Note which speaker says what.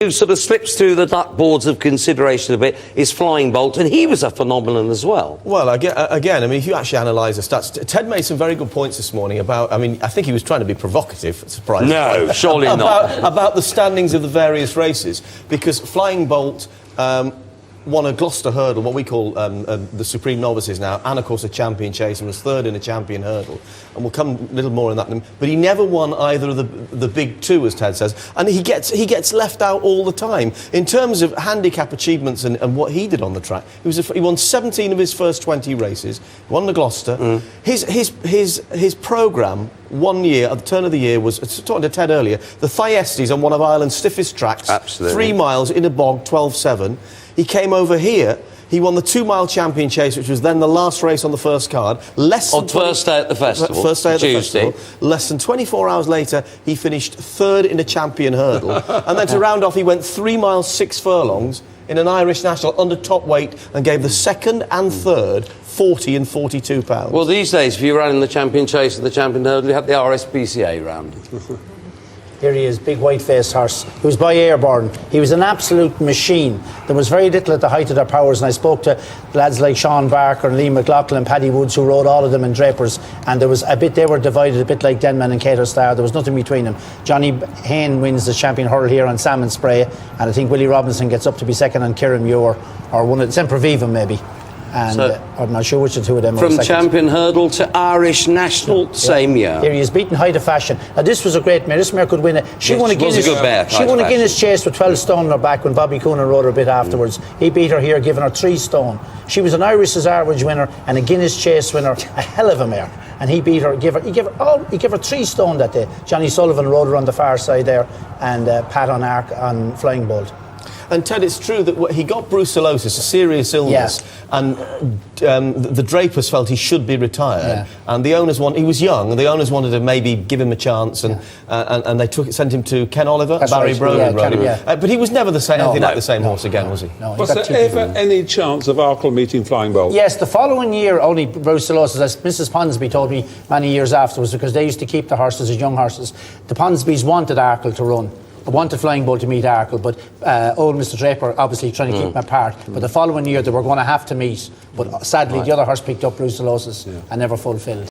Speaker 1: Who sort of slips through the duck boards of consideration a bit is Flyingbolt, and he was a phenomenon as well.
Speaker 2: Well, again, I mean, if you actually analyse the stats, Ted made some very good points this morning about, I mean, I think he was trying to be provocative, surprisingly.
Speaker 1: No, surely not.
Speaker 2: About the standings of the various races, because Flyingbolt won a Gloucester hurdle, what we call the Supreme Novices now, and of course a champion chase, and was third in a champion hurdle. And we'll come a little more on that. But he never won either of the big two, as Ted says, and he gets left out all the time. In terms of handicap achievements and what he did on the track, he won 17 of his first 20 races, won the Gloucester. His programme 1 year, at the turn of the year, was, talking to Ted earlier, the Thyestes on one of Ireland's stiffest tracks.
Speaker 1: Absolutely.
Speaker 2: 3 miles in a bog, 12.7. He came over here. He won the 2 mile champion chase, which was then the last race on the first card.
Speaker 1: First day at the festival.
Speaker 2: First day at
Speaker 1: Tuesday.
Speaker 2: the festival. Less than 24 hours later, he finished third in a champion hurdle. And then to round off, he went 3 miles, 6 furlongs in an Irish national under top weight and gave the second and third 40 and 42 pounds.
Speaker 1: Well, these days, if you ran in the champion chase and the champion hurdle, you have the RSPCA round.
Speaker 3: Here he is, big white-faced horse. He was by Airborne. He was an absolute machine. There was very little at the height of their powers, and I spoke to lads like Sean Barker and Lee McLaughlin and Paddy Woods, who rode all of them in Drapers, and there was a bit, they were divided a bit like Denman and Cato Star. There was nothing between them. Johnny Hayne wins the champion hurdle here on Salmon Spray, and I think Willie Robinson gets up to be second on Kieran Muir, or one of Semper Viva maybe. And
Speaker 1: So,
Speaker 3: I'm not sure which of the two of them
Speaker 1: from
Speaker 3: were
Speaker 1: champion hurdle to Irish national, same year.
Speaker 3: Here he is, beaten height of fashion. Now this was a great mare. This mare could win it. She won a Guinness. She won a Guinness chase with 12 stone on her back when Bobby Coonan rode her a bit afterwards. He beat her here, giving her 3 stone. She was an Irish average winner and a Guinness chase winner. A hell of a mare. And he beat her. He gave her 3 stone that day. Johnny Sullivan rode her on the far side there, and Pat on Arke on Flyingbolt.
Speaker 2: And Ted, it's true that he got brucellosis, a serious illness, and the Drapers felt he should be retired. And the owners he was young, and the owners wanted to maybe give him a chance, and they sent him to Ken Oliver, Barry Broden rode him. But he was never the same, like the same horse again, was he?
Speaker 3: No,
Speaker 4: was there ever any chance of Arke meeting Flyingbolt?
Speaker 3: Yes, the following year, only brucellosis, as Mrs. Ponsonby told me many years afterwards, because they used to keep the horses as young horses. The Ponsonbys wanted Arke to run. I wanted Flyingbolt to meet Arke, but old Mr. Draper obviously trying to keep them apart. But the following year they were going to have to meet, but sadly the other horse picked up brucellosis and never fulfilled.